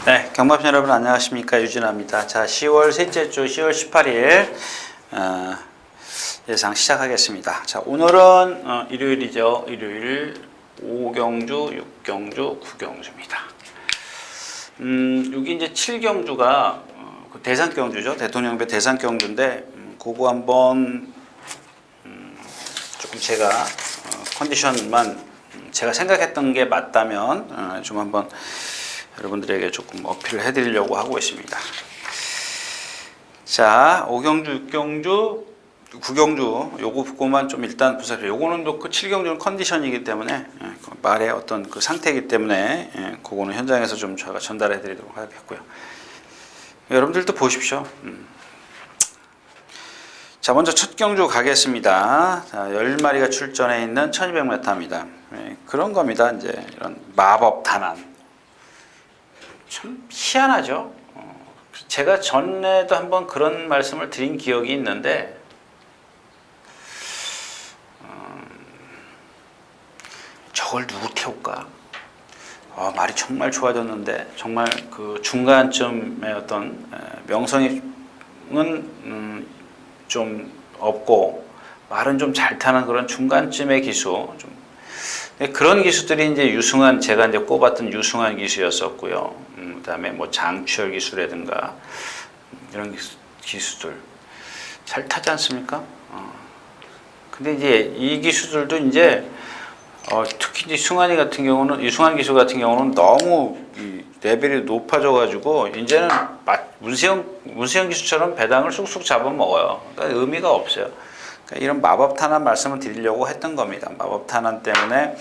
네, 경마편 여러분 안녕하십니까, 유진아입니다. 자, 10월 셋째 주 10월 18일 예상 시작하겠습니다. 자, 오늘은 일요일이죠. 일요일 5경주, 6경주, 9경주입니다. 여기 이제 7경주가 대상경주죠. 대통령배 대상경주인데 그거 한번 조금 제가 컨디션만 제가 생각했던 게 맞다면 좀 한번 여러분들에게 조금 어필을 해드리려고 하고 있습니다. 자, 5경주, 6경주, 9경주 요거만 좀 일단 보세요. 요거는 또 그 7경주는 컨디션이기 때문에 말의 어떤 그 상태이기 때문에 그거는 현장에서 좀 제가 전달해 드리도록 하겠고요. 여러분들도 보십시오. 자, 먼저 첫 경주 가겠습니다. 자, 10마리가 출전해 있는 1200m입니다. 그런 겁니다. 이제 이런 마법 단안. 참 희한하죠. 제가 전에도 한번 그런 말씀을 드린 기억이 있는데 저걸 누구 태울까? 말이 정말 좋아졌는데 정말 그 중간쯤의 어떤 명성은 좀 없고 말은 좀 잘 타는 그런 중간쯤의 기수, 좀 그런 기수들이 이제 유승환, 제가 이제 꼽았던 유승환 기수였었고요. 그다음에 뭐 장추열 기수라든가 이런 기수들 잘 타지 않습니까? 근데 이제 이 기수들도 이제 특히 이제 승환이 같은 경우는, 유승환 기수 같은 경우는 너무 이 레벨이 높아져가지고 이제는 문세영 기수처럼 배당을 쑥쑥 잡아먹어요. 그러니까 의미가 없어요. 그러니까 이런 마법 탄환 말씀을 드리려고 했던 겁니다. 마법 탄환 때문에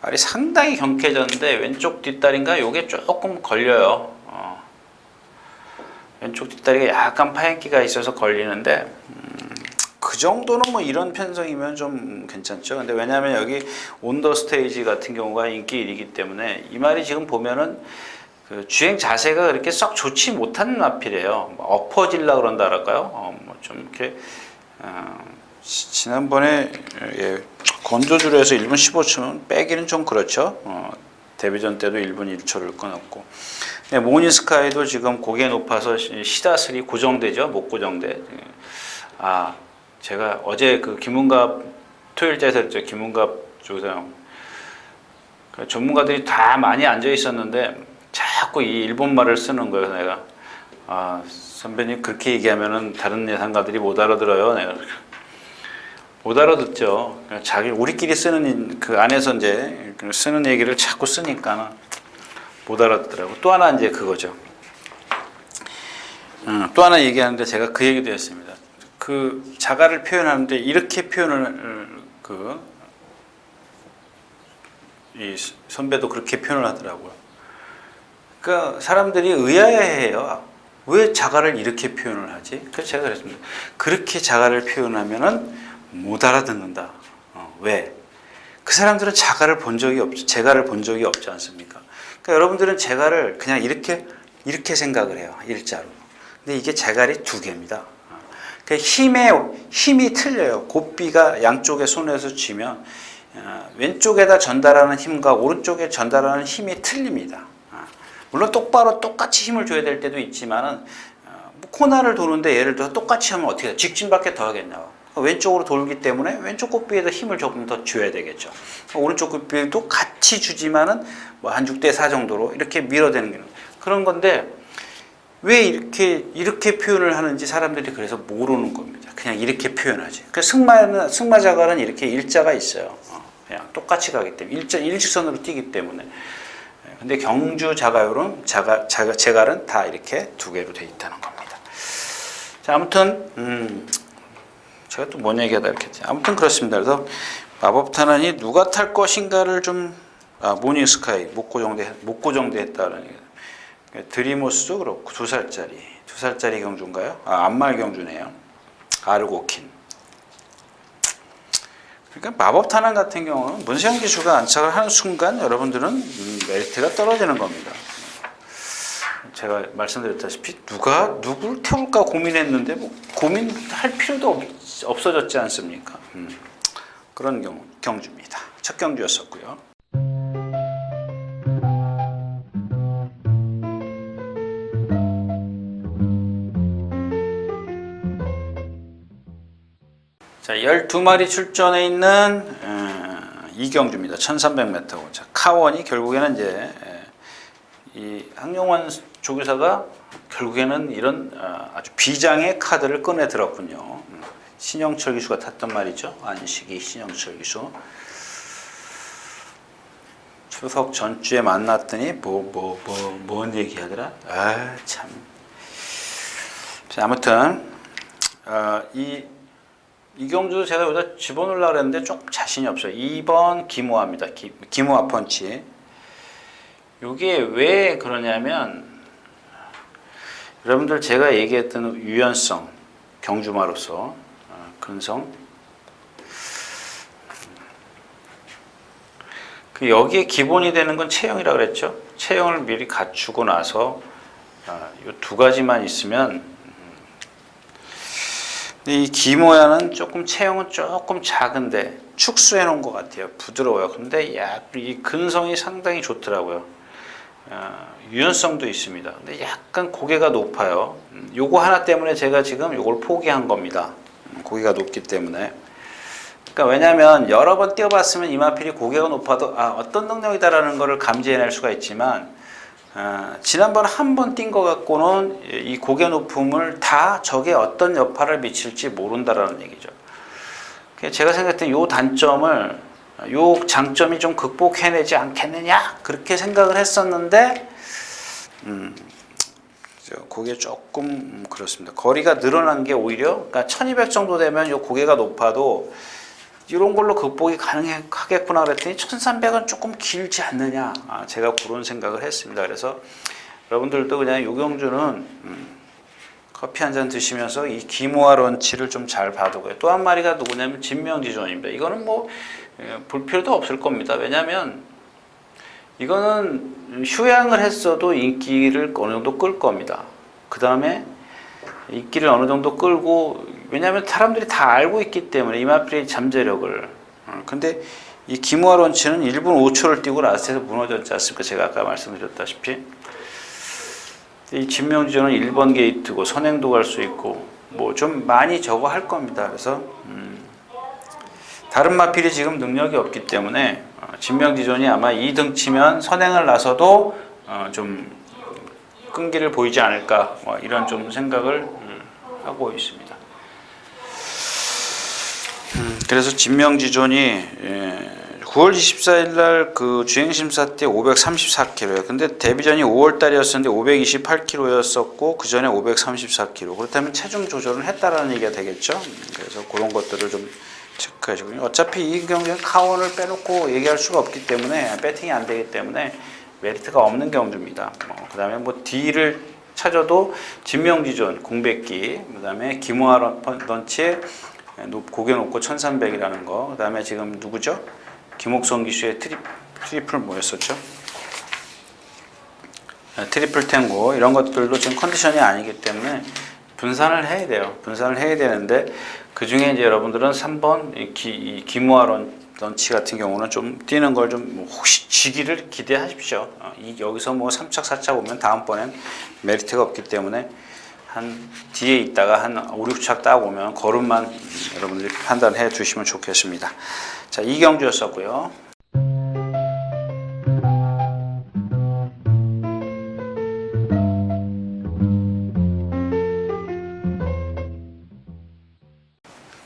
말이 상당히 경쾌해졌는데 왼쪽 뒷다리인가 요게 조금 걸려요. 왼쪽 뒷다리가 약간 파행기가 있어서 걸리는데 그 정도는 뭐 이런 편성이면 좀 괜찮죠. 근데 왜냐하면 여기 온더 스테이지 같은 경우가 인기 1이기 때문에 이 말이 지금 보면은 그 주행 자세가 그렇게 썩 좋지 못한 마필이에요. 뭐 엎어질라 그런다 할까요? 뭐 좀 이렇게 지난번에 건조줄에서 1분 15초면 빼기는 좀 그렇죠. 데뷔전 때도 1분 1초를 끊었고, 모니스카이도 지금 고개 높아서 시다슬이 고정되죠. 못 고정돼. 제가 어제 그 김은갑 토요일자에서 했죠. 김은갑 쪽에서 전문가들이 다 많이 앉아 있었는데 자꾸 이 일본말을 쓰는 거예요. 내가 선배님 그렇게 얘기하면은 다른 예상가들이 못 알아들어요. 내가 못 알아듣죠. 자기 우리끼리 쓰는 그 안에서 이제 쓰는 얘기를 자꾸 쓰니까 못 알아듣더라고. 또 하나 이제 그거죠. 또 하나 얘기하는데 제가 그 얘기도 했습니다. 그 자가를 표현하는데 이렇게 표현을 이 선배도 그렇게 표현을 하더라고요. 그러니까 사람들이 의아해해요. 왜 자가를 이렇게 표현을 하지? 그래서 제가 그랬습니다. 그렇게 자가를 표현하면은 못 알아듣는다. 왜? 그 사람들은 자가를 본 적이 없죠. 제가를 본 적이 없지 않습니까? 그러니까 여러분들은 제가를 그냥 이렇게 생각을 해요. 일자로. 근데 이게 제갈이 두 개입니다. 그러니까 힘이 틀려요. 고삐가 양쪽에 손에서 쥐면 왼쪽에다 전달하는 힘과 오른쪽에 전달하는 힘이 틀립니다. 물론 똑같이 힘을 줘야 될 때도 있지만은 코너를 도는데 예를 들어 똑같이 하면 어떻게 돼? 직진밖에 더 하겠냐고. 왼쪽으로 돌기 때문에 왼쪽 고삐에다 힘을 조금 더 줘야 되겠죠. 오른쪽 고삐도 같이 주지만은 뭐 한 6대 4 정도로 이렇게 밀어대는 그런 건데 왜 이렇게 표현을 하는지 사람들이 그래서 모르는 겁니다. 그냥 이렇게 표현하지. 그 승마자갈은 이렇게 일자가 있어요. 그냥 똑같이 가기 때문에 일직선으로 뛰기 때문에. 근데 경주 자가율은 제갈은 다 이렇게 두 개로 돼 있다는 겁니다. 자, 아무튼 제가 또 뭔 얘기하다 이렇게 했지. 아무튼 그렇습니다. 그래서 마법 탄환이 누가 탈 것인가를 좀 모닝스카이 못 고정됐다는 얘기. 드리모스도 그렇고 2살짜리 경주인가요? 안말 경주네요. 아르고킨. 그러니까 마법 탄환 같은 경우는 문세영 기수가 안착을 하는 순간 여러분들은 메리트가 떨어지는 겁니다. 제가 말씀드렸다시피 누굴 태울까 고민했는데 뭐 고민할 필요도 없어졌지 않습니까? 그런 경주입니다. 첫 경주였었고요. 자, 12마리 출전해 있는 이경주입니다. 1300m. 자, 카원이 결국에는 이제 이 항용원 조교사가 결국에는 이런 아주 비장의 카드를 꺼내 들었군요. 신영철 기수가 탔던 말이죠. 안식이 신영철 기수. 추석 전주에 만났더니 뭔 얘기하더라? 아, 참. 자, 아무튼 이경주 제가 여기다 집어넣으려고 했는데 조금 자신이 없어요. 2번 기모아입니다. 기모아 펀치. 이게 왜 그러냐면 여러분들 제가 얘기했던 유연성, 경주마로서 근성. 그 여기에 기본이 되는 건 체형이라고 그랬죠. 체형을 미리 갖추고 나서 이 두 가지만 있으면 이 기모야는 조금 체형은 조금 작은데 축소해 놓은 것 같아요. 부드러워요. 근데 이 근성이 상당히 좋더라고요. 유연성도 있습니다. 근데 약간 고개가 높아요. 요거 하나 때문에 제가 지금 요걸 포기한 겁니다. 고개가 높기 때문에. 그러니까 왜냐하면 여러 번 뛰어봤으면 이마필이 고개가 높아도 어떤 능력이다라는 것을 감지해낼 수가 있지만 지난번 한 번 뛴 것 갖고는 이 고개 높음을 다 저게 어떤 여파를 미칠지 모른다라는 얘기죠. 제가 생각했던 요 단점을 요 장점이 좀 극복해내지 않겠느냐 그렇게 생각을 했었는데 그게 조금 그렇습니다. 거리가 늘어난 게 오히려 그러니까 1200 정도 되면 요 고개가 높아도 이런 걸로 극복이 가능하겠구나 그랬더니 1300은 조금 길지 않느냐 제가 그런 생각을 했습니다. 그래서 여러분들도 그냥 요경주는 커피 한 잔 드시면서 이 기모아 런치를 좀 잘 봐두고요. 또 한 마리가 누구냐면 진명지존입니다. 이거는 뭐 볼 필요도 없을 겁니다. 왜냐하면 이거는 휴양을 했어도 인기를 어느 정도 끌 겁니다. 그 다음에 인기를 어느 정도 끌고 왜냐하면 사람들이 다 알고 있기 때문에 이마필의 잠재력을. 근데 이 기모아 런치는 1분 5초를 뛰고 라스트에서 무너졌지 않습니까? 제가 아까 말씀드렸다시피 이 진명지존은 1번 게이트고 선행도 갈 수 있고 뭐 좀 많이 저거 할 겁니다. 그래서 다른 마필이 지금 능력이 없기 때문에 진명지존이 아마 2등 치면 선행을 나서도 좀 끈기를 보이지 않을까 이런 좀 생각을 하고 있습니다. 그래서 진명지존이 9월 24일 날 그 주행심사 때 534km예요. 근데 데뷔전이 5월 달이었었는데 528km였었고 그 전에 534km. 그렇다면 체중 조절을 했다라는 얘기가 되겠죠. 그래서 그런 것들을 좀 체크하시고요. 어차피 이 경기는 카원을 빼놓고 얘기할 수가 없기 때문에 배팅이 안 되기 때문에 메리트가 없는 경주입니다. 그 다음에 뭐 D를 찾아도 진명지존 공백기, 그 다음에 기모아 런치에 고개 높고 1300이라는 거, 그 다음에 지금 누구죠? 김옥성 기수의 트리플 뭐였었죠? 트리플 탱고 이런 것들도 지금 컨디션이 아니기 때문에 분산을 해야 돼요. 분산을 해야 되는데 그 중에 이제 여러분들은 3번 기모아 런치 같은 경우는 좀 뛰는 걸 좀 혹시 지기를 기대하십시오. 여기서 뭐 3착 4착 오면 다음번엔 메리트가 없기 때문에 한 뒤에 있다가 한 5, 6착 딱 오면 걸음만 여러분들이 판단해 주시면 좋겠습니다. 자, 이경주였었고요.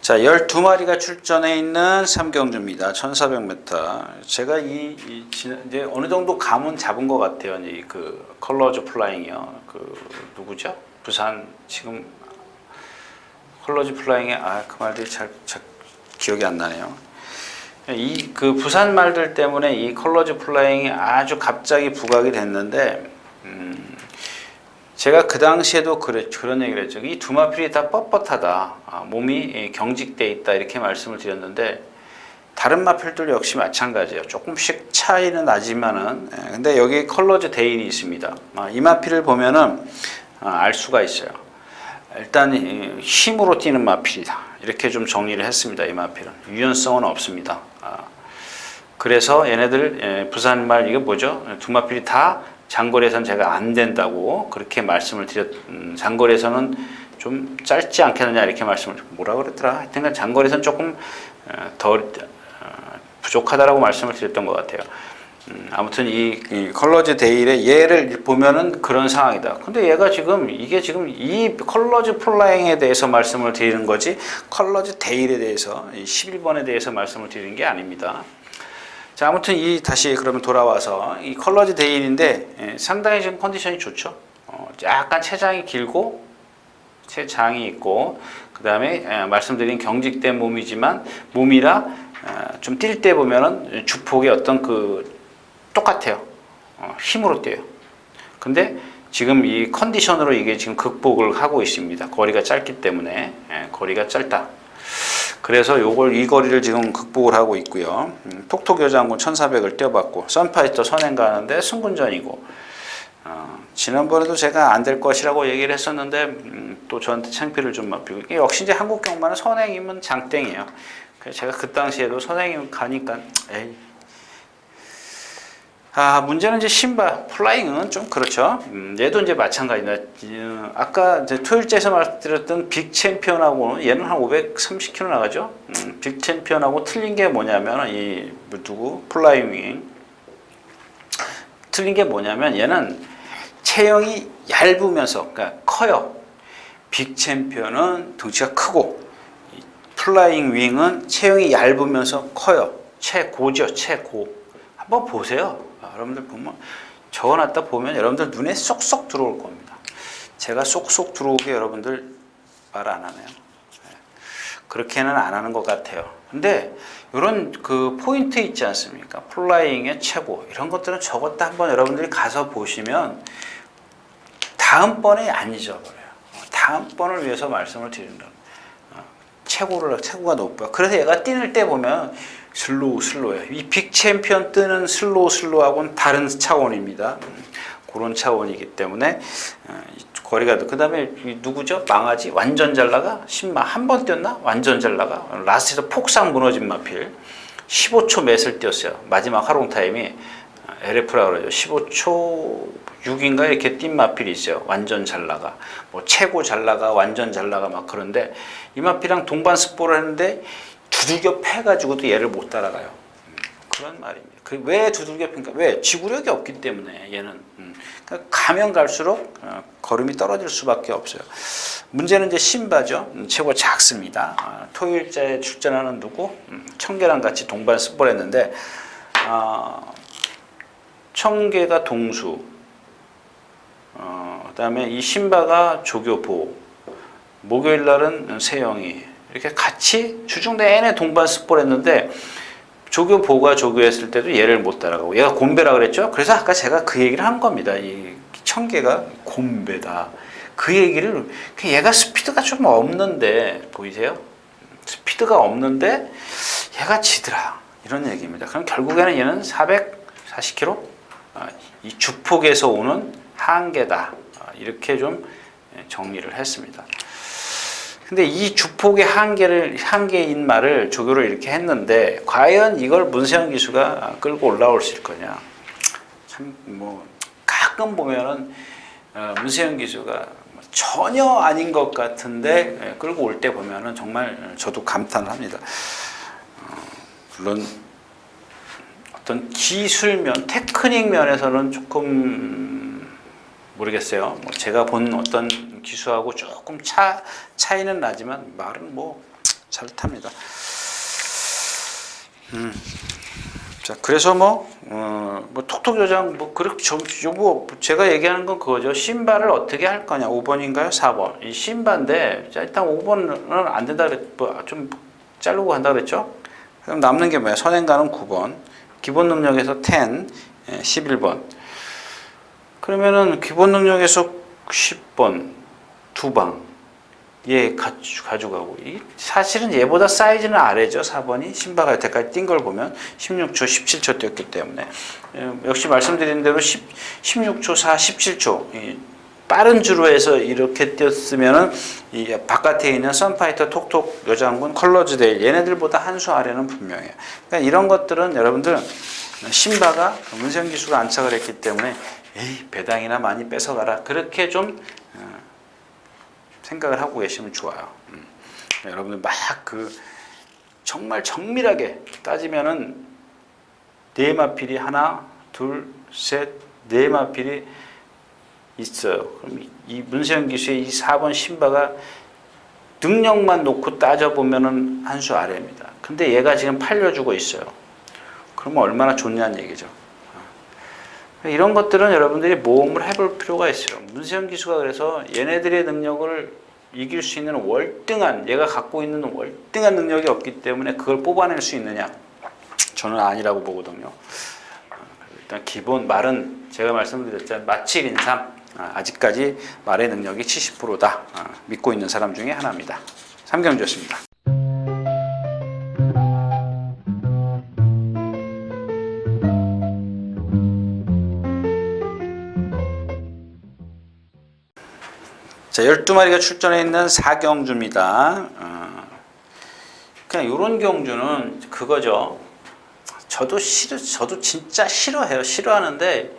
자, 12마리가 출전해 있는 3경주입니다. 1400m. 제가 이제 어느 정도 감은 잡은 것 같아요. 이 그 컬러즈 플라잉이요. 그 누구죠? 부산 지금 컬러즈 플라잉의 그 말들이 잘 기억이 안 나네요. 이 그 부산 말들 때문에 이 컬러즈 플라잉이 아주 갑자기 부각이 됐는데 제가 그 당시에도 그런 얘기를 했죠. 이 두 마필이 다 뻣뻣하다. 몸이 경직돼 있다. 이렇게 말씀을 드렸는데 다른 마필들 역시 마찬가지예요. 조금씩 차이는 나지만은 근데 여기 컬러즈 데일이 있습니다. 이 마필을 보면은 알 수가 있어요. 일단 힘으로 뛰는 마필이다. 이렇게 좀 정리를 했습니다. 이 마필은 유연성은 없습니다. 그래서 얘네들 부산말 이거 뭐죠? 두 마필이 다 장거리에서는 제가 안 된다고 그렇게 말씀을 드렸. 장거리에서는 좀 짧지 않겠느냐 이렇게 말씀을 뭐라 그랬더라. 하여튼 장거리선 조금 더 부족하다라고 말씀을 드렸던 것 같아요. 아무튼 이 컬러즈 데일의 얘를 보면은 그런 상황이다. 근데 얘가 지금 이게 지금 이 컬러즈 플라잉에 대해서 말씀을 드리는 거지 컬러즈 데일에 대해서 11번에 대해서 말씀을 드리는 게 아닙니다. 자, 아무튼 다시 그러면 돌아와서 이 컬러즈 데일인데 상당히 지금 컨디션이 좋죠. 약간 체장이 길고 체장이 있고 그 다음에 말씀드린 경직된 몸이지만 몸이라 좀 뛸 때 보면은 주폭의 어떤 똑같아요. 힘으로 뛰어요. 근데 지금 이 컨디션으로 이게 지금 극복을 하고 있습니다. 거리가 짧기 때문에 거리가 짧다. 그래서 이 거리를 지금 극복을 하고 있고요. 톡톡 여장군 1400을 뛰어봤고 선파이터 선행 가는데 승군전이고 지난번에도 제가 안 될 것이라고 얘기를 했었는데 또 저한테 창피를 좀 맡기고 역시 이제 한국 경마는 선행이면 장땡이에요. 그래서 제가 그 당시에도 선행이 가니까 에이. 문제는 이제 신바 플라잉은 좀 그렇죠. 얘도 이제 마찬가지입니다. 아까 이제 토요일째에서 말씀드렸던 빅 챔피언하고는 얘는 한 530km 나가죠. 빅 챔피언하고 틀린 게 뭐냐면 플라잉 윙 틀린 게 뭐냐면 얘는 체형이 얇으면서 그러니까 커요. 빅 챔피언은 덩치가 크고 플라잉 윙은 체형이 얇으면서 커요. 최고죠, 최고. 한번 보세요. 여러분들 보면 적어놨다 보면 여러분들 눈에 쏙쏙 들어올 겁니다. 제가 쏙쏙 들어오게 여러분들 말 안 하네요. 그렇게는 안 하는 것 같아요. 근데 이런 포인트 있지 않습니까? 플라잉의 최고 이런 것들은 적었다 한번 여러분들이 가서 보시면 다음번에 안 잊어버려요. 다음번을 위해서 말씀을 드린다. 최고가 높아요. 그래서 얘가 뛰는 때 보면 슬로우예요. 이 빅 챔피언 뜨는 슬로우하고는 다른 차원입니다. 그런 차원이기 때문에 거리가 그 다음에 누구죠? 망아지 완전 잘 나가 10마 한 번 뛰었나? 완전 잘 나가 라스트에서 폭삭 무너진 마필 15초 몇을 뛰었어요. 마지막 활용 타임이 LF라고 그러죠. 15초 6인가 이렇게 뛴 마필이 있어요. 완전 잘 나가 뭐 최고 잘 나가 완전 잘 나가 막 그런데 이 마필이랑 동반 스포를 했는데 두들겨 패가지고도 얘를 못 따라가요. 그런 말입니다. 왜 두들겨 패니까 왜 지구력이 없기 때문에 얘는 그러니까 가면 갈수록 걸음이 떨어질 수밖에 없어요. 문제는 이제 신바죠. 최고 작습니다. 토요일자에 출전하는 누구 청계랑 같이 동반 스포를 했는데 청계가 동수 그다음에 이 신바가 조교보 목요일 날은 세영이 이렇게 같이 주중 내내 동반 스포를 했는데 조교보가 조교했을 때도 얘를 못 따라가고 얘가 곰배라 그랬죠. 그래서 아까 제가 그 얘기를 한 겁니다. 이 청계가 곰배다. 그 얘기를 얘가 스피드가 좀 없는데 보이세요? 스피드가 없는데 얘가 지더라 이런 얘기입니다. 그럼 결국에는 얘는 440km 이 주폭에서 오는 한계다 이렇게 좀 정리를 했습니다. 근데 이 주폭의 한계인 말을 조교를 이렇게 했는데 과연 이걸 문세영 기수가 끌고 올라올 수 있을 거냐? 참 가끔 보면은 문세영 기수가 전혀 아닌 것 같은데 끌고 올 때 보면은 정말 저도 감탄을 합니다. 물론 어떤 기술면, 테크닉 면에서는 조금 모르겠어요. 제가 본 어떤 기수하고 조금 차이는 나지만 말은 잘 탑니다. 자, 그래서 톡톡 여장 제가 얘기하는 건 그거죠. 신바를 어떻게 할 거냐? 5번인가요? 4번. 이 신바인데 일단 5번은 안 된다 좀 자르고 간다 그랬죠? 그럼 남는 게 뭐야? 선행가는 9번. 기본 능력에서 11번. 그러면은 기본 능력에서 10번 2방 얘 가져가고 사실은 얘보다 사이즈는 아래죠. 4번이 신바가 여태까지 뛴 걸 보면 16초 17초 뛰었기 때문에 역시 말씀드린 대로 16초 4 17초 빠른 주로에서 이렇게 뛰었으면은 이 바깥에 있는 선파이터 톡톡 여장군 컬러즈데일 얘네들보다 한 수 아래는 분명해요. 그러니까 이런 것들은 여러분들 신바가 문세영 기수가 안착을 했기 때문에 배당이나 많이 뺏어가라 그렇게 좀 생각을 하고 계시면 좋아요. 여러분들 막 정말 정밀하게 따지면은 뇌마필이 하나, 둘, 셋, 네 마필이 있어요. 그럼 이 문세영 기수의 이 4번 신바가 능력만 놓고 따져보면은 한 수 아래입니다. 근데 얘가 지금 팔려주고 있어요. 그러면 얼마나 좋냐는 얘기죠. 이런 것들은 여러분들이 모험을 해볼 필요가 있어요. 문세영 기수가 그래서 얘네들의 능력을 이길 수 있는 월등한, 얘가 갖고 있는 월등한 능력이 없기 때문에 그걸 뽑아낼 수 있느냐? 저는 아니라고 보거든요. 일단 기본 말은 제가 말씀드렸잖아요. 마칠 인삼. 아직까지 말의 능력이 70%다. 믿고 있는 사람 중에 하나입니다. 삼경주였습니다. 자, 12마리가 출전해 있는 사경주입니다. 그냥 이런 경주는 그거죠. 저도 진짜 싫어해요. 싫어하는데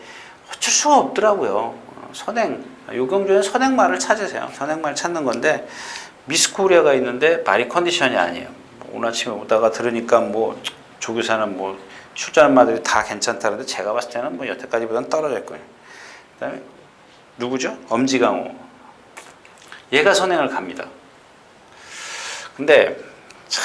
어쩔 수가 없더라고요. 선행, 요 경주는 선행말을 찾으세요. 선행말 찾는 건데 미스코리아가 있는데 말이 컨디션이 아니에요. 오늘 아침에 오다가 들으니까 뭐 조교사는 뭐 출전한 말들이 다 괜찮다는데 제가 봤을 때는 뭐 여태까지보다는 떨어질 거예요. 그다음에 누구죠? 엄지강호. 얘가 선행을 갑니다. 근데 참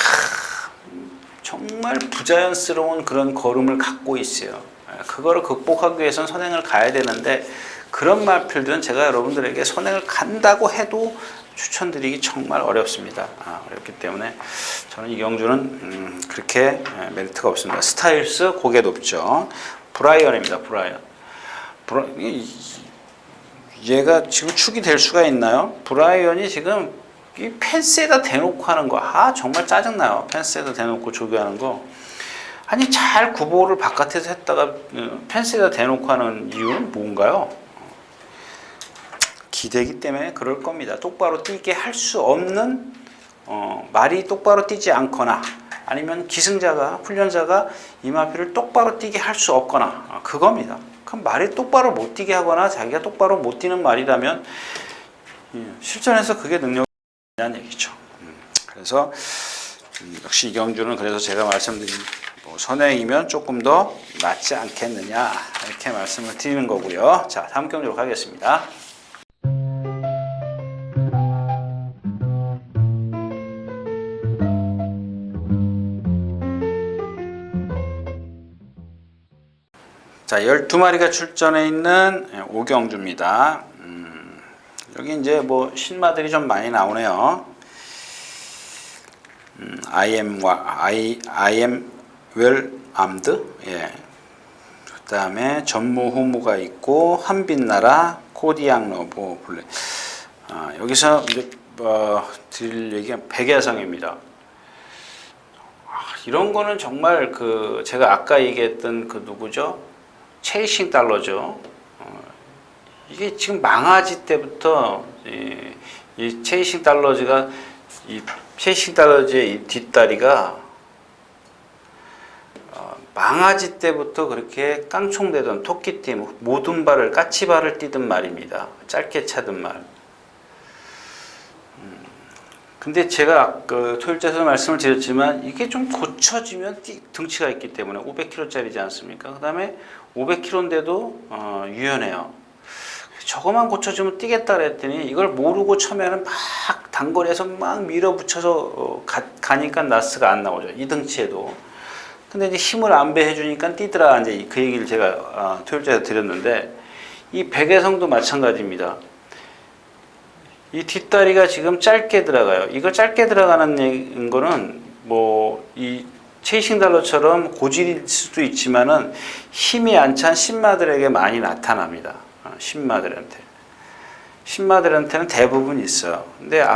정말 부자연스러운 그런 걸음을 갖고 있어요. 그거를 극복하기 위해서는 선행을 가야 되는데 그런 말필들은 제가 여러분들에게 선행을 간다고 해도 추천드리기 정말 어렵습니다. 어렵기 때문에 저는 이 경주는 그렇게 메리트가 없습니다. 스타일스 고개 높죠. 브라이언입니다. 브라이언. 얘가 지금 축이 될 수가 있나요? 브라이언이 지금 이 펜스에다 대놓고 하는 거, 정말 짜증나요. 펜스에다 대놓고 조교하는 거. 아니, 잘 구보를 바깥에서 했다가 펜스에다 대놓고 하는 이유는 뭔가요? 기대기 때문에 그럴 겁니다. 똑바로 뛰게 할 수 없는, 말이 똑바로 뛰지 않거나, 아니면 기승자가, 훈련자가 이마피를 똑바로 뛰게 할 수 없거나, 그겁니다. 그럼 말이 똑바로 못 뛰게 하거나 자기가 똑바로 못 뛰는 말이라면 실전에서 그게 능력이라는 얘기죠. 그래서 역시 이 경주는 그래서 제가 말씀드린 선행이면 조금 더 낫지 않겠느냐 이렇게 말씀을 드리는 거고요. 자, 다음 경주로 가겠습니다. 자, 12마리가 출전해 있는 오경주입니다. 여기 이제 뭐 신마들이 좀 많이 나오네요. I am well armed. 예. 그 다음에 전무후무가 있고, 한빛나라, 코디앙러브, 블레. 여기서 이제 드릴 얘기가 백야성입니다. 이런 거는 정말 제가 아까 얘기했던 누구죠? 체이싱 달러죠. 이게 지금 망아지 때부터 이 체이싱 달러즈가 이 체이싱 달러즈의 이 뒷다리가 망아지 때부터 그렇게 깡총대던 토끼띠, 모든 발을 까치발을 뛰던 말입니다. 짧게 차던 말. 근데 제가 토요일자에서 말씀을 드렸지만 이게 좀 고쳐지면 등치가 있기 때문에 500kg짜리지 않습니까? 그 다음에 500kg인데도 유연해요. 저거만 고쳐주면 뛰겠다 그랬더니 이걸 모르고 처음에는 막 단거리에서 막 밀어붙여서 가니까 나스가 안 나오죠. 이 등치에도. 근데 이제 힘을 안배해 주니까 뛰더라. 이제 그 얘기를 제가 토요일자에서 드렸는데 이 백외성도 마찬가지입니다. 이 뒷다리가 지금 짧게 들어가요. 이거 짧게 들어가는 거는 이 체이싱 달러처럼 고질일 수도 있지만은 힘이 안 찬 신마들에게 많이 나타납니다. 신마들한테는 대부분 있어요. 근데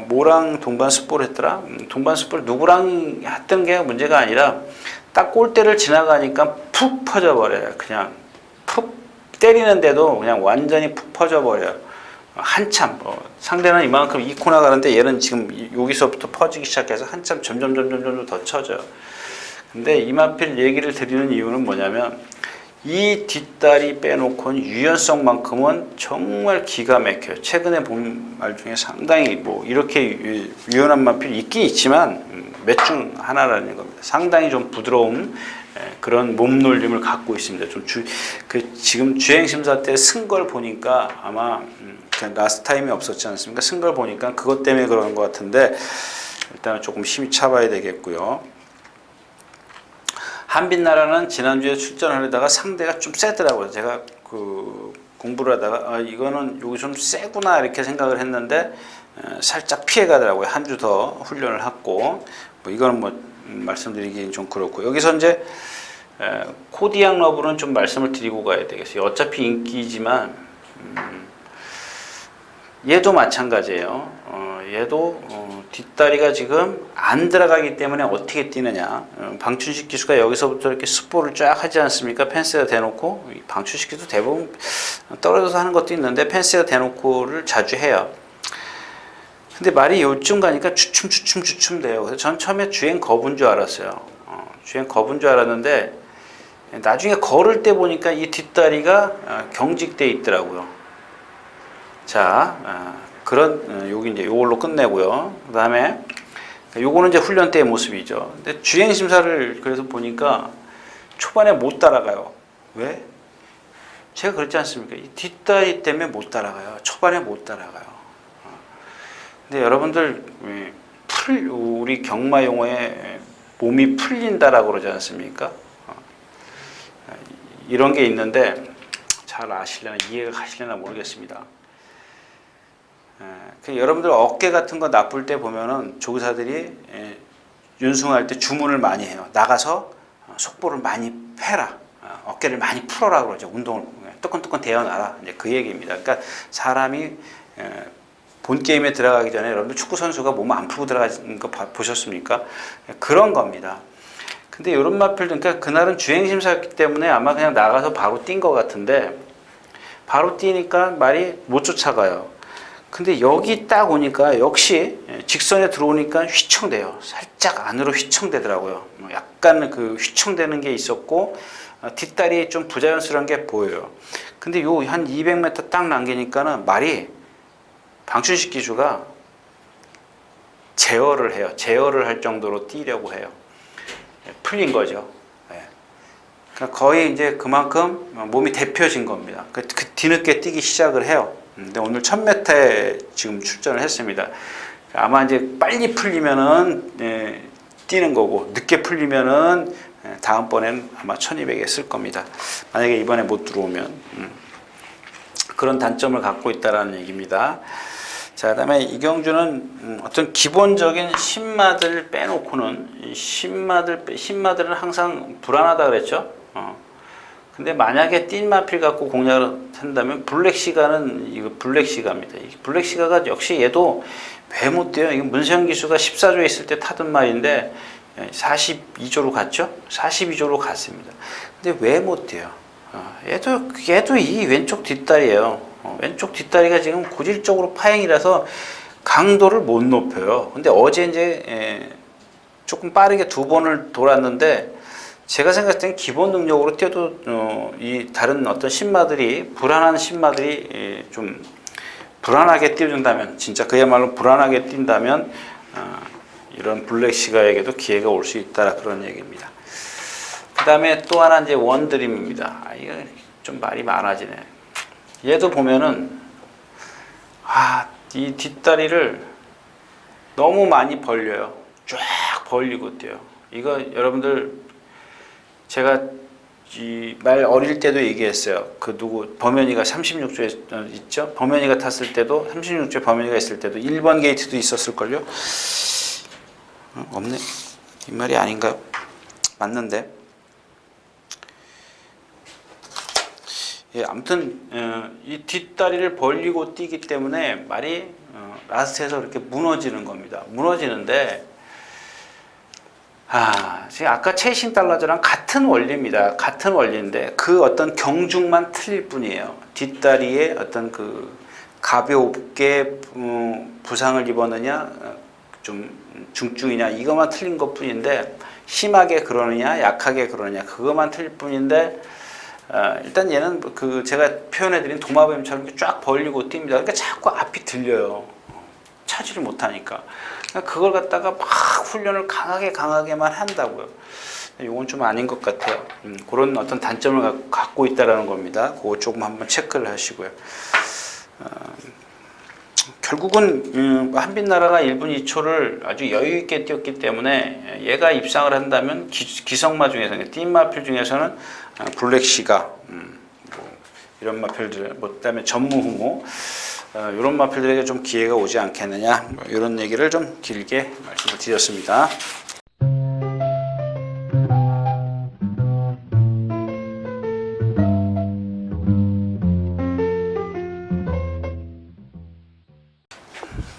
뭐랑 동반 습보를 했더라? 동반 습보를 누구랑 했던 게 문제가 아니라 딱 골대를 지나가니까 푹 퍼져버려요. 그냥 푹 때리는데도 그냥 완전히 푹 퍼져버려요. 한참 상대는 이만큼 이코 나가는데 얘는 지금 여기서부터 퍼지기 시작해서 한참 점점 더 쳐져요. 근데 이마필 얘기를 드리는 이유는 뭐냐면 이 뒷다리 빼놓고는 유연성만큼은 정말 기가 막혀요. 최근에 본 말 중에 상당히 뭐 이렇게 유연한 마필이 있긴 있지만 몇 중 하나라는 겁니다. 상당히 좀 부드러운 그런 몸놀림을 갖고 있습니다. 좀 지금 주행 심사 때 쓴 걸 보니까 아마 라스트 타임이 없었지 않습니까? 쓴 걸 보니까 그것 때문에 그런 것 같은데 일단은 조금 힘이 차봐야 되겠고요. 한빛나라는 지난주에 출전하려다가 상대가 좀 세더라고요. 제가 공부를 하다가 이거는 여기 좀 세구나 이렇게 생각을 했는데 살짝 피해 가더라고요. 한 주 더 훈련을 하고 뭐 이거는 뭐 말씀드리기 좀 그렇고 여기서 이제 코디앙 러브는 좀 말씀을 드리고 가야 되겠어요. 어차피 인기지만 얘도 마찬가지예요. 얘도 뒷다리가 지금 안 들어가기 때문에 어떻게 뛰느냐. 방춘식 기수가 여기서부터 이렇게 스포를 쫙 하지 않습니까? 펜스가 대놓고 방춘식 기수 대부분 떨어져서 하는 것도 있는데 펜스가 대놓고를 자주 해요. 근데 말이 요쯤 가니까 주춤 돼요. 그래서 전 처음에 주행 겁인 줄 알았어요. 주행 겁인 줄 알았는데 나중에 걸을 때 보니까 이 뒷다리가 경직돼 있더라고요. 자, 여기 이제 요걸로 끝내고요. 그 다음에 요거는 이제 훈련 때의 모습이죠. 근데 주행 심사를 그래서 보니까 초반에 못 따라가요. 왜? 제가 그랬지 않습니까? 이 뒷다리 때문에 못 따라가요. 초반에 못 따라가요. 근데 여러분들 우리 경마 용어에 몸이 풀린다라고 그러지 않습니까? 이런 게 있는데 잘 아시려나 이해가 가시려나 모르겠습니다. 여러분들 어깨 같은 거 나쁠 때 보면은 조교사들이 윤승할 때 주문을 많이 해요. 나가서 속보를 많이 패라. 어깨를 많이 풀어라 그러죠. 운동을 뜨끈뜨끈 대어놔라. 이제 그 얘기입니다. 그러니까 사람이 본 게임에 들어가기 전에 여러분들 축구 선수가 몸 안 풀고 들어가는 거 보셨습니까? 그런 겁니다. 근데 이런 마필들, 그러니까 그날은 주행 심사였기 때문에 아마 그냥 나가서 바로 뛴 것 같은데 바로 뛰니까 말이 못 쫓아가요. 근데 여기 딱 오니까 역시 직선에 들어오니까 휘청돼요. 살짝 안으로 휘청되더라고요. 약간 그 휘청되는 게 있었고 뒷다리에 좀 부자연스러운 게 보여요. 근데 요 한 200m 딱 남기니까는 말이 방춘식 기수가 제어를 해요. 제어를 할 정도로 뛰려고 해요. 풀린 거죠. 그러니까 거의 이제 그만큼 몸이 데펴진 겁니다. 그 뒤늦게 뛰기 시작을 해요. 근데 오늘 1000m에 지금 출전을 했습니다. 아마 이제 빨리 풀리면은 뛰는 거고 늦게 풀리면은 다음번에는 아마 1200에 쓸 겁니다. 만약에 이번에 못 들어오면 그런 단점을 갖고 있다라는 얘기입니다. 자, 그다음에 이경주는 어떤 기본적인 신마들 빼놓고는 신마들은 항상 불안하다 그랬죠. 근데 만약에 띈 마필 갖고 공략을 한다면 블랙시가는 이거 블랙시가입니다. 이 블랙시가가 역시 얘도 왜 못 뛰어요? 이거 문세영 기수가 14조에 있을 때 타던 말인데 42조로 갔죠? 42조로 갔습니다. 근데 왜 못 뛰어요? 얘도 이 왼쪽 뒷다리예요. 왼쪽 뒷다리가 지금 고질적으로 파행이라서 강도를 못 높여요. 근데 어제 이제 조금 빠르게 2번을 돌았는데 제가 생각할 때는 기본 능력으로 뛰어도 이 다른 어떤 신마들이 불안한 신마들이 좀 불안하게 뛰어준다면 진짜 그야말로 불안하게 뛴다면 이런 블랙시가에게도 기회가 올 수 있다 그런 얘기입니다. 그 다음에 또 하나 이제 원드림입니다. 이거 좀 말이 많아지네. 얘도 보면은 이 뒷다리를 너무 많이 벌려요. 쫙 벌리고 뛰어요. 이거 여러분들 제가 이 말 어릴 때도 얘기했어요. 그 누구 범현이가 36조에 있죠? 범현이가 탔을 때도 36조에 범현이가 있을 때도 1번 게이트도 있었을걸요? 없네. 이 말이 아닌가요? 맞는데. 아무튼 이 뒷다리를 벌리고 뛰기 때문에 말이 라스트에서 이렇게 무너지는 겁니다. 무너지는데 지금 아까 최신 달러저랑 같은 원리입니다. 같은 원리인데 그 어떤 경중만 틀릴 뿐이에요. 뒷다리에 어떤 그 가볍게 부상을 입었느냐, 좀 중증이냐 이것만 틀린 것 뿐인데 심하게 그러느냐, 약하게 그러느냐 그것만 틀릴 뿐인데 일단 얘는 그 제가 표현해드린 도마뱀처럼 이렇게 쫙 벌리고 뜁니다. 그러니까 자꾸 앞이 들려요. 차지를 못하니까. 그러니까 그걸 갖다가 막 훈련을 강하게만 한다고요. 이건 좀 아닌 것 같아요. 그런 어떤 단점을 갖고 있다라는 겁니다. 그거 조금 한번 체크를 하시고요. 결국은 한빛나라가 1분 2초를 아주 여유 있게 뛰었기 때문에 얘가 입상을 한다면 기성마 중에서는 띠마필 중에서는 블랙시가 뭐 이런 마필들, 뭐 그다음에 전무후무 이런 마필들에게 좀 기회가 오지 않겠느냐, 뭐 이런 얘기를 좀 길게 말씀을 드렸습니다.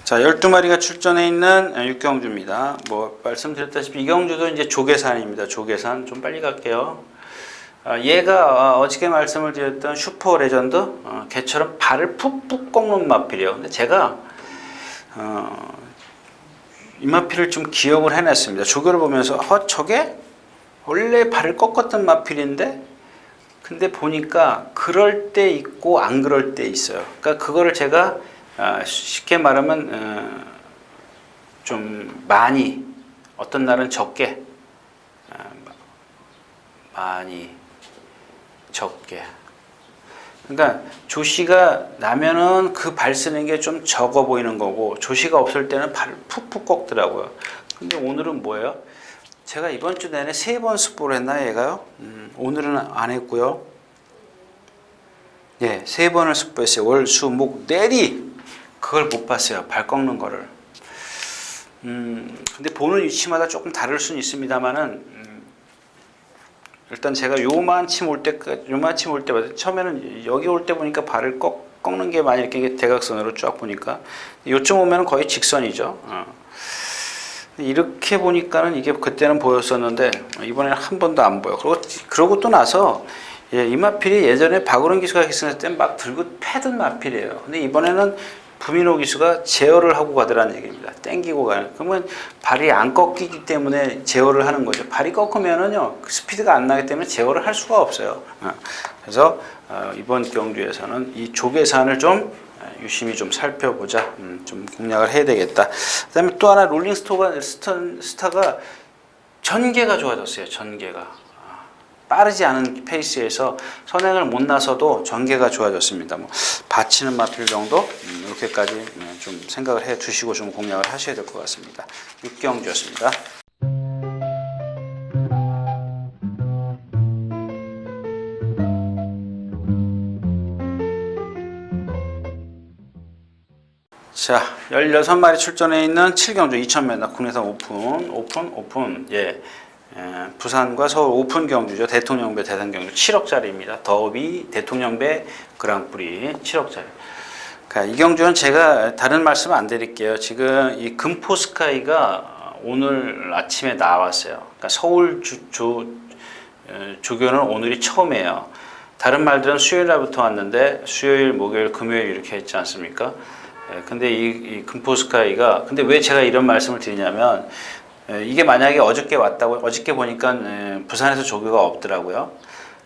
자, 12마리가 출전해 있는 육경주입니다. 뭐 말씀드렸다시피 이 경주도 이제 조계산입니다. 조계산. 좀 빨리 갈게요. 얘가 어저께 말씀을 드렸던 슈퍼 레전드 걔처럼 발을 푹푹 꺾는 마필이에요. 근데 제가 이 마필을 좀 기억을 해냈습니다. 조교를 보면서 저게 원래 발을 꺾었던 마필인데 근데 보니까 그럴 때 있고 안 그럴 때 있어요. 그러니까 그거를 제가 쉽게 말하면 좀 많이, 어떤 날은 적게, 많이, 적게. 그러니까 조시가 나면은 그 발 쓰는 게 좀 적어 보이는 거고, 조시가 없을 때는 발을 푹푹 꺾더라고요. 근데 오늘은 뭐예요? 제가 이번 주 내내 3번 습보를 했나 얘가요? 오늘은 안 했고요. 예, 3번을 습보했어요. 월, 수, 목, 내리. 그걸 못 봤어요. 발 꺾는 거를. 근데 보는 위치마다 조금 다를 수는 있습니다만은, 일단 제가 요만침 올 때마다, 처음에는 여기 올 때 보니까 발을 꺾는 게 많이 이렇게 대각선으로 쫙 보니까, 요쯤 오면 거의 직선이죠. 이렇게 보니까는 이게 그때는 보였었는데, 이번에는 한 번도 안 보여. 그러고 또 나서, 예, 이 마필이 예전에 박우른 기수가 기승했을 때 막 들고 패던 마필이에요. 근데 이번에는 부민호 기수가 제어를 하고 가더라는 얘기입니다. 땡기고 가는. 그러면 발이 안 꺾이기 때문에 제어를 하는 거죠. 발이 꺾으면은요, 스피드가 안 나기 때문에 제어를 할 수가 없어요. 그래서 이번 경주에서는 이 조계산을 좀 유심히 좀 살펴보자. 좀 공략을 해야 되겠다. 그다음에 또 하나 스타가 전개가 좋아졌어요. 전개가. 빠르지 않은 페이스에서 선행을 못 나서도 전개가 좋아졌습니다. 뭐 받치는 마필 정도 이렇게까지 좀 생각을 해 두시고 좀 공략을 하셔야 될 것 같습니다. 육경주였습니다. 자, 16마리 출전해 있는 7경주 2000m 국내산 오픈. 예. 부산과 서울 오픈 경주죠. 대통령배 대상경주 7억짜리입니다. 더비 대통령배 그랑프리 7억짜리. 그러니까 이 경주는 제가 다른 말씀 안 드릴게요. 지금 이 금포스카이가 오늘 아침에 나왔어요. 그러니까 서울 조교는 오늘이 처음이에요. 다른 말들은 수요일 날부터 왔는데 수요일, 목요일, 금요일 이렇게 했지 않습니까? 근데 이 금포스카이가, 근데 왜 제가 이런 말씀을 드리냐면, 이게 만약에 어저께 왔다고, 어저께 보니까 부산에서 조교가 없더라고요.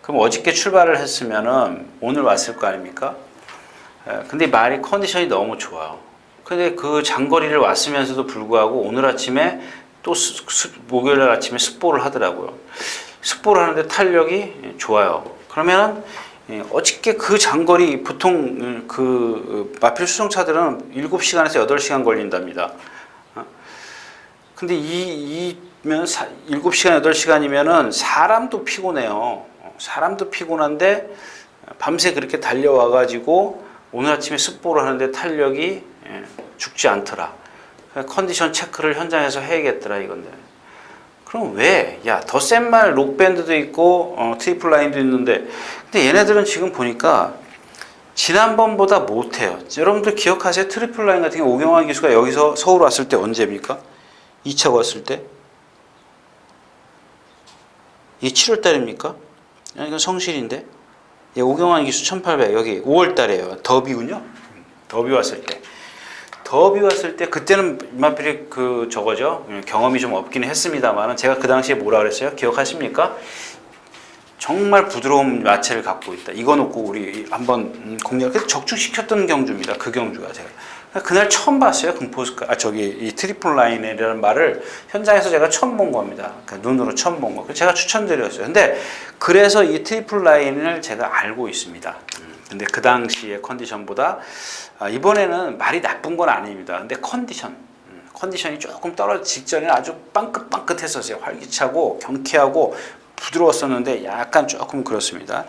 그럼 어저께 출발을 했으면은 오늘 왔을 거 아닙니까? 근데 말이 컨디션이 너무 좋아요. 근데 그 장거리를 왔으면서도 불구하고 오늘 아침에 또 목요일 날 아침에 습보를 하더라고요. 습보를 하는데 탄력이 좋아요. 그러면은 어저께 그 장거리, 보통 그 마필 수송차들은 7시간에서 8시간 걸린답니다. 근데 7시간, 8시간이면은 사람도 피곤해요. 사람도 피곤한데 밤새 그렇게 달려와가지고 오늘 아침에 습보를 하는데 탄력이 죽지 않더라. 컨디션 체크를 현장에서 해야겠더라 이건데. 그럼 왜? 야, 더 센 말 록밴드도 있고 트리플 라인도 있는데, 근데 얘네들은 지금 보니까 지난번보다 못해요. 여러분들 기억하세요? 트리플 라인 같은 경우 오경환 기수가 여기서 서울 왔을 때 언제입니까? 2차 왔을 때? 이게 7월 달입니까? 이건 성실인데? 예, 오경환 기수 1800, 여기 5월 달이에요. 더비군요. 더비 왔을 때. 더비 왔을 때, 그때는 이마필이 저거죠. 경험이 좀 없기는 했습니다만, 제가 그 당시에 뭐라 그랬어요? 기억하십니까? 정말 부드러운 야채를 갖고 있다. 이거 놓고 우리 한번 공략을 적중시켰던 경주입니다. 그 경주가 제가 그날 처음 봤어요. 금포스카 이 트리플 라인이라는 말을 현장에서 제가 처음 본 겁니다. 그러니까 눈으로 처음 본 거. 제가 추천드렸어요. 근데 그래서 이 트리플 라인을 제가 알고 있습니다. 근데 그 당시의 컨디션보다 이번에는 말이 나쁜 건 아닙니다. 근데 컨디션이 조금 떨어지기 직전에 아주 빵긋빵긋했었어요. 활기차고 경쾌하고 부드러웠었는데 약간 조금 그렇습니다.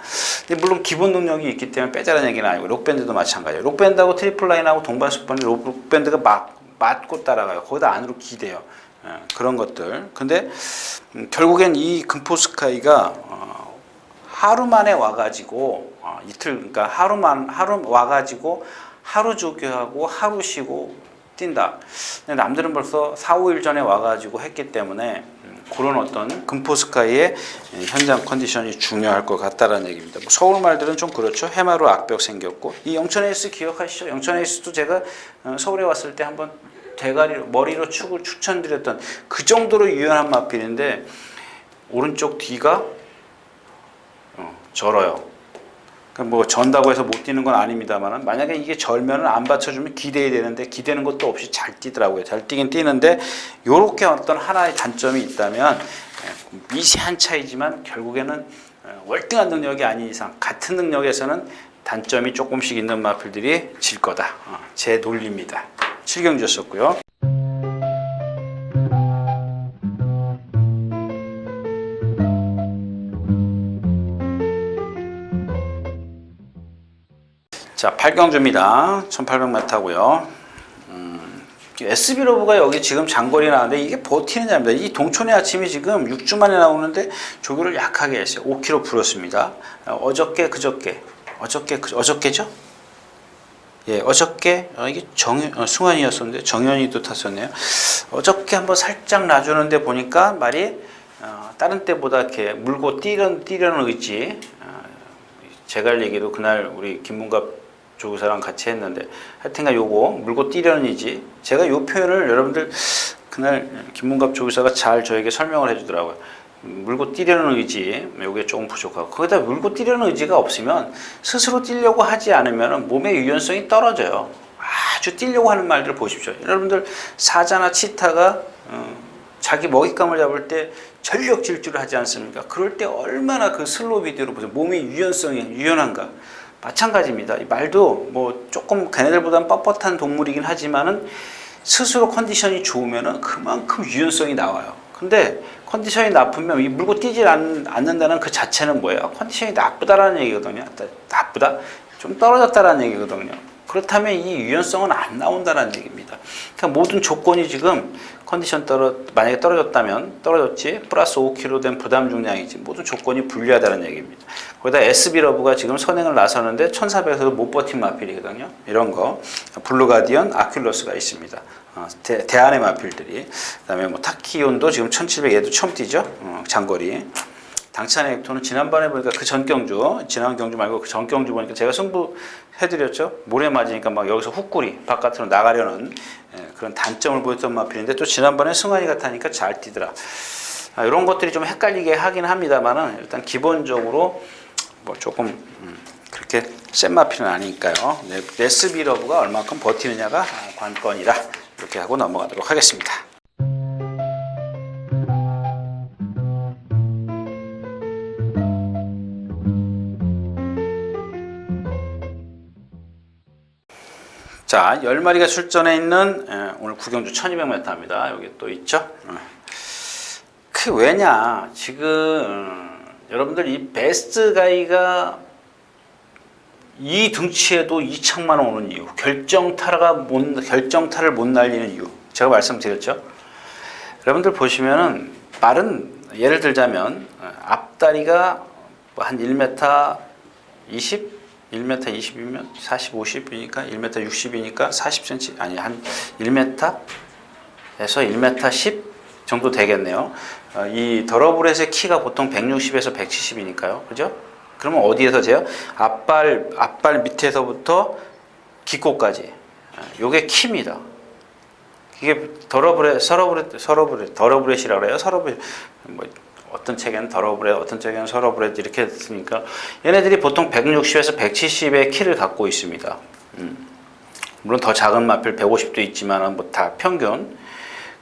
근데 물론 기본 능력이 있기 때문에 빼자는 얘기는 아니고 록밴드도 마찬가지예요. 록밴드하고 트리플 라인하고 동반수법은 록밴드가 맞고 따라가요. 거기다 안으로 기대요. 그런 것들. 근데 결국엔 이 금포스카이가 하루 만에 와가지고 이틀 그러니까 하루 와가지고 하루 조교하고 하루 쉬고 뛴다. 근데 남들은 벌써 4, 5일 전에 와가지고 했기 때문에 그런 어떤 금포스카이의 현장 컨디션이 중요할 것 같다라는 얘기입니다. 뭐 서울 말들은 좀 그렇죠. 해마루 악벽 생겼고 이 영천 에이스 기억하시죠? 영천 에이스도 제가 서울에 왔을 때 한번 대가리로 머리로 축을 추천드렸던 그 정도로 유연한 마필인데 오른쪽 뒤가 절어요. 뭐 전다고 해서 못 뛰는 건 아닙니다만 만약에 이게 절면은 안 받쳐주면 기대야 되는데 기대는 것도 없이 잘 뛰더라고요. 잘 뛰긴 뛰는데 요렇게 어떤 하나의 단점이 있다면 미세한 차이지만 결국에는 월등한 능력이 아닌 이상 같은 능력에서는 단점이 조금씩 있는 마필들이 질 거다. 제 논리입니다. 7경주였었고요. 자, 8경주입니다. 1800m고요. SB러브가 여기 지금 장거리 나왔는데 이게 버티는 자입니다. 이 동촌의 아침이 지금 6주 만에 나오는데 조교를 약하게 했어요. 5km 불었습니다. 어저께죠? 예, 어저께 이게 승환이었었는데 정현이도 탔었네요. 어저께 한번 살짝 놔주는데 보니까 말이 다른 때보다 이렇게 물고 뛰려는 의지. 제가 할 얘기도 그날 우리 김문갑 조교사랑 같이 했는데 하여튼간 요거 물고 뛰려는 의지. 제가 요 표현을 여러분들 그날 김문갑 조교사가 잘 저에게 설명을 해주더라고요. 물고 뛰려는 의지, 요게 조금 부족하고 거기다 물고 뛰려는 의지가 없으면 스스로 뛰려고 하지 않으면 몸의 유연성이 떨어져요. 아주 뛰려고 하는 말들을 보십시오. 여러분들 사자나 치타가 자기 먹잇감을 잡을 때 전력 질주를 하지 않습니까? 그럴 때 얼마나 그 슬로우 비디오로 보세요. 몸의 유연성이 유연한가. 마찬가지입니다. 이 말도 뭐 조금 걔네들보다는 뻣뻣한 동물이긴 하지만은 스스로 컨디션이 좋으면은 그만큼 유연성이 나와요. 근데 컨디션이 나쁘면 이 물고 뛰질 않는다는 그 자체는 뭐예요? 컨디션이 나쁘다라는 얘기거든요. 나쁘다? 좀 떨어졌다라는 얘기거든요. 그렇다면 이 유연성은 안 나온다는 얘기입니다. 그러니까 모든 조건이 지금 컨디션 만약에 떨어졌지 플러스 5kg 된 부담 중량이지 모든 조건이 불리하다는 얘기입니다. 거기다 SB러브가 지금 선행을 나서는데 1400에서도 못 버틴 마필이거든요. 이런 거 블루가디언, 아큘러스가 있습니다. 대안의 마필들이. 그다음에 뭐 타키온도 지금 1700 얘도 처음 뛰죠. 장거리. 당찬의 엑토는 지난번에 보니까 그 전경주, 지난 경주 말고 그 전경주 보니까 제가 승부 해드렸죠. 모래 맞으니까 막 여기서 훅구리 바깥으로 나가려는 그런 단점을 보였던 마필인데 또 지난번에 승환이가 타니까 잘 뛰더라. 이런 것들이 좀 헷갈리게 하긴 합니다만은 일단 기본적으로 뭐 조금 그렇게 센 마필은 아니니까요. SB러브가 얼마큼 버티느냐가 관건이다. 이렇게 하고 넘어가도록 하겠습니다. 자, 10마리가 출전해 있는 오늘 구경주 1200m입니다. 여기 또 있죠. 그 왜냐 지금 여러분들 이 베스트 가이가 이 등치에도 2천만 원 오는 이유, 결정타를 못 날리는 이유 제가 말씀드렸죠. 여러분들 보시면은 말은 예를 들자면 앞다리가 한 1m 20 1m 20이면 40, 50이니까 1m 60이니까 40cm 아니 한 1m에서 1m 10 정도 되겠네요. 이 더러브렛의 키가 보통 160에서 170이니까요. 그죠? 그러면 어디에서 재요? 앞발 밑에서부터 기꼬까지. 요게 키입니다. 이게 더러브렛이라고 그래요. 서러브렛. 뭐 어떤 책에는 더러브레드, 어떤 책에는 서러브레드 이렇게 됐으니까 얘네들이 보통 160에서 170의 키를 갖고 있습니다. 물론 더 작은 마필 150도 있지만 뭐 다 평균.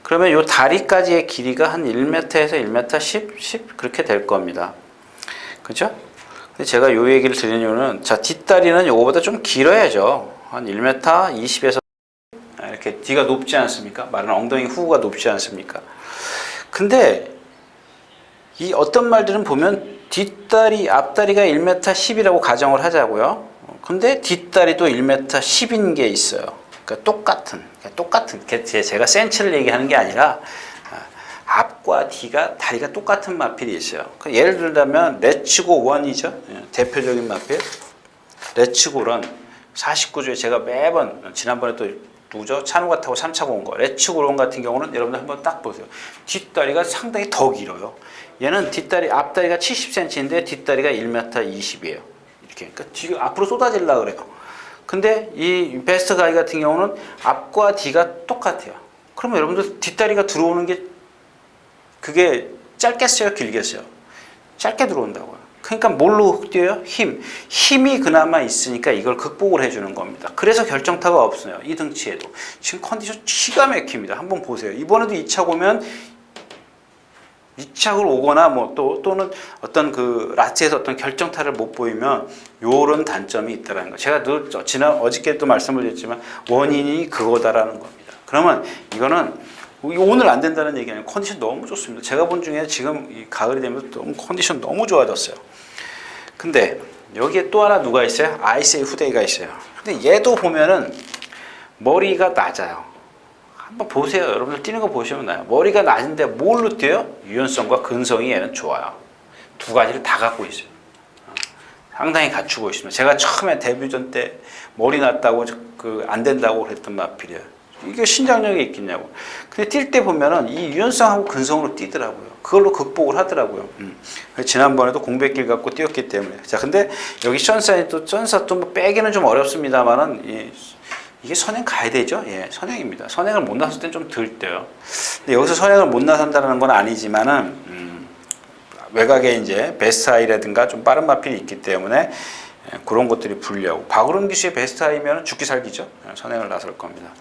그러면 요 다리까지의 길이가 한 1m에서 1m 10 그렇게 될 겁니다. 그죠? 근데 제가 요 얘기를 드리는 이유는 자, 뒷다리는 요거보다 좀 길어야죠. 한 1m 20에서 이렇게 뒤가 높지 않습니까? 말은 엉덩이 후가 높지 않습니까? 근데 이 어떤 말들은 보면 뒷다리, 앞다리가 1m 10이라고 가정을 하자고요. 근데 뒷다리도 1m 10인 게 있어요. 그러니까 똑같은 제가 센치를 얘기하는 게 아니라 앞과 뒤가 다리가 똑같은 마필이 있어요. 예를 들자면 레츠고 원이죠. 대표적인 마필. 레츠고 런 49조에 제가 매번 지난번에 또 누구죠? 찬우가 타고 3차고 온 거. 레츠고 런 같은 경우는 여러분들 한번 딱 보세요. 뒷다리가 상당히 더 길어요. 얘는 뒷다리 앞다리가 70cm인데 뒷다리가 1m 20이에요. 이렇게 그러니까 뒤가 앞으로 쏟아지려고 그래요. 근데 이 베스트 가이 같은 경우는 앞과 뒤가 똑같아요. 그러면 여러분들 뒷다리가 들어오는 게 그게 짧겠어요, 길겠어요? 짧게 들어온다고요. 그러니까 뭘로 뛰어요? 힘이 그나마 있으니까 이걸 극복을 해주는 겁니다. 그래서 결정타가 없어요. 이 등치에도. 지금 컨디션 기가 막힙니다. 한번 보세요. 이번에도 2차 오면 2착을 오거나 뭐 또는 어떤 그 라치에서 어떤 결정타를 못 보이면 요런 단점이 있다라는 거. 제가 늘 어저께도 말씀을 드렸지만 원인이 그거다라는 겁니다. 그러면 이거는 오늘 안 된다는 얘기 아니에요. 컨디션 너무 좋습니다. 제가 본 중에 지금 이 가을이 되면 너무 컨디션 너무 좋아졌어요. 근데 여기에 또 하나 누가 있어요? 아이세이 후데이가 있어요. 근데 얘도 보면은 머리가 낮아요. 한번 보세요. 여러분들 뛰는 거 보시면 나요. 머리가 낮은데 뭘로 뛰어요? 유연성과 근성이 얘는 좋아요. 두 가지를 다 갖고 있어요. 상당히 갖추고 있습니다. 제가 처음에 데뷔전 때 머리 낮다고 안 된다고 그랬던 마필이에요. 이게 신장력이 있겠냐고. 근데 뛸 때 보면은 이 유연성하고 근성으로 뛰더라고요. 그걸로 극복을 하더라고요. 지난번에도 공백길 갖고 뛰었기 때문에. 자, 근데 여기 션사 또 뭐 빼기는 좀 어렵습니다만은 이게 선행 가야 되죠? 예, 선행입니다. 선행을 못 나섰을 땐 좀 덜 뛰어요. 근데 여기서 선행을 못 나선다는 건 아니지만은, 외곽에 이제 베스트 하이라든가 좀 빠른 마필이 있기 때문에 그런 것들이 불리하고. 박우름 기수의 베스트 하이면 죽기 살기죠? 선행을 나설 겁니다.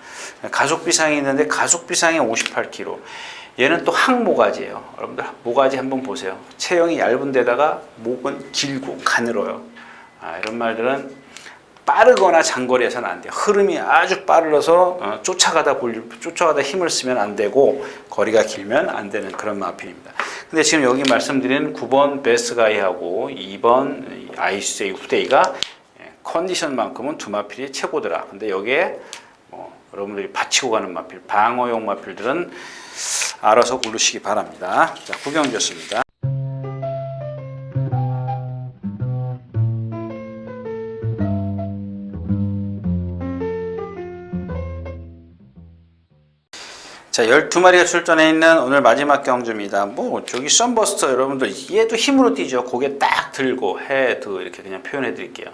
가속 비상이 있는데 가속 비상이 58km. 얘는 또 항모가지예요. 여러분들 모가지 한번 보세요. 체형이 얇은 데다가 목은 길고 가늘어요. 이런 말들은 빠르거나 장거리에서는 안 돼요. 흐름이 아주 빠르서 쫓아가다 힘을 쓰면 안 되고 거리가 길면 안 되는 그런 마필입니다. 근데 지금 여기 말씀드린 9번 베스가이하고 2번 아이세이 후데이가 컨디션만큼은 두 마필이 최고더라. 근데 여기에 여러분들이 받치고 가는 마필, 방어용 마필들은 알아서 고르시기 바랍니다. 자, 구경 좋습니다. 자, 12마리가 출전해 있는 오늘 마지막 경주입니다. 뭐 저기 썬버스터 여러분들 얘도 힘으로 뛰죠. 고개 딱 들고 헤드 이렇게 그냥 표현해 드릴게요.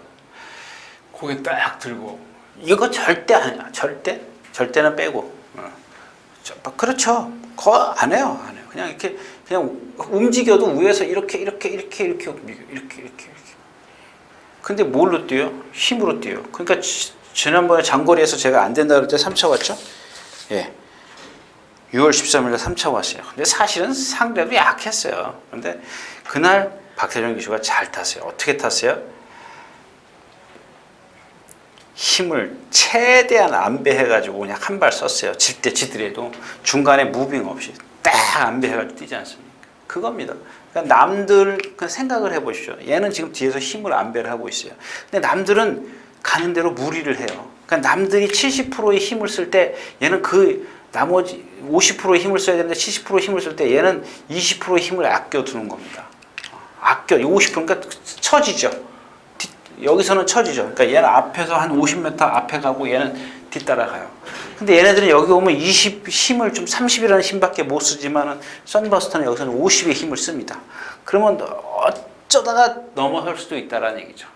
고개 딱 들고 이거 절대 아니야. 절대는 빼고. 그렇죠. 안 해요. 그냥 이렇게 그냥 움직여도 위에서 이렇게. 근데 뭘로 뛰어요? 힘으로 뛰어요. 그러니까 지난번에 장거리에서 제가 안 된다 그럴 때 3차 왔죠? 예. 6월 13일에 3차 왔어요. 근데 사실은 상대도 약했어요. 근데 그날 박태정 기수가 잘 탔어요. 어떻게 탔어요? 힘을 최대한 안배해가지고 그냥 한 발 썼어요. 질 때 지더라도 중간에 무빙 없이 딱 안배해가지고 뛰지 않습니까? 그겁니다. 그러니까 남들 그냥 생각을 해보시죠. 얘는 지금 뒤에서 힘을 안배를 하고 있어요. 근데 남들은 가는 대로 무리를 해요. 그러니까 남들이 70%의 힘을 쓸 때 얘는 그 나머지 50%의 힘을 써야 되는데 70%의 힘을 쓸 때 얘는 20%의 힘을 아껴두는 겁니다. 50% 그러니까 처지죠. 여기서는 처지죠. 그러니까 얘는 앞에서 한 50m 앞에 가고 얘는 뒤따라가요. 근데 얘네들은 여기 오면 힘을 좀 30이라는 힘밖에 못 쓰지만은 썬버스터는 여기서는 50의 힘을 씁니다. 그러면 어쩌다가 넘어설 수도 있다라는 얘기죠.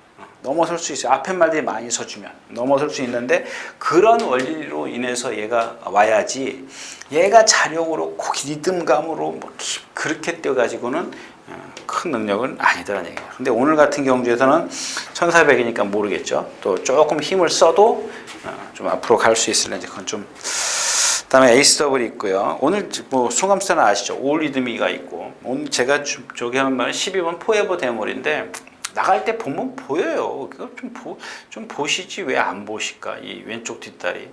넘어설 수 있어요. 앞에 말들이 많이 서주면 넘어설 수 있는데 그런 원리로 인해서 얘가 와야지 얘가 자력으로 꼭 리듬감으로 뭐 그렇게 뛰어가지고는 큰 능력은 아니더라는 얘기예요. 근데 오늘 같은 경주에서는 1400이니까 모르겠죠. 또 조금 힘을 써도 좀 앞으로 갈 수 있을는지 그건 좀. 그다음에 에이스 더블이 있고요. 오늘 뭐 송감스타는 아시죠? 올 리드미가 있고 오늘 제가 저기 하는 말은 12번 포에버 데몰인데 나갈 때 보면 보여요. 그거 좀 보시지 왜 안 보실까? 이 왼쪽 뒷다리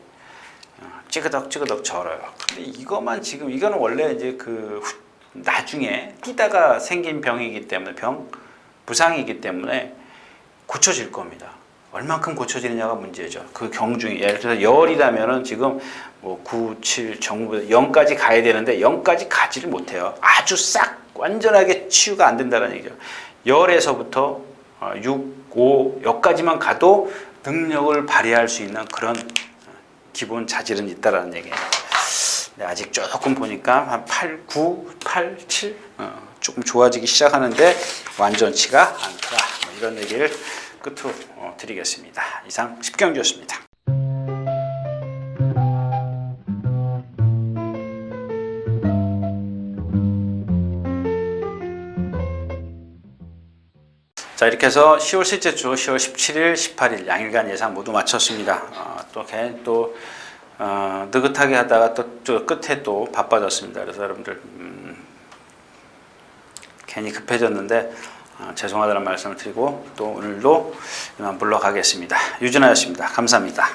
찌그덕 절어요. 근데 이거만 지금 이거는 원래 이제 그 나중에 뛰다가 생긴 병이기 때문에 부상이기 때문에 고쳐질 겁니다. 얼만큼 고쳐지느냐가 문제죠. 그 경중이 예를 들어서 열이라면은 지금 뭐 9, 7 정도 0까지 가야 되는데 0까지 가지를 못해요. 아주 싹 완전하게 치유가 안 된다는 얘기죠. 열에서부터 6, 5 여기까지만 가도 능력을 발휘할 수 있는 그런 기본 자질은 있다라는 얘기예요. 아직 조금 보니까 한 8, 9, 8, 7 조금 좋아지기 시작하는데 완전치가 않다. 이런 얘기를 끝으로 드리겠습니다. 이상 10경주였습니다. 자, 이렇게 해서 10월 셋째 주 10월 17일, 18일 양일간 예상 모두 마쳤습니다. 또 느긋하게 하다가 또 저 끝에 또 바빠졌습니다. 그래서 여러분들 괜히 급해졌는데 죄송하다는 말씀을 드리고 또 오늘도 이만 물러가겠습니다. 유진아였습니다. 감사합니다.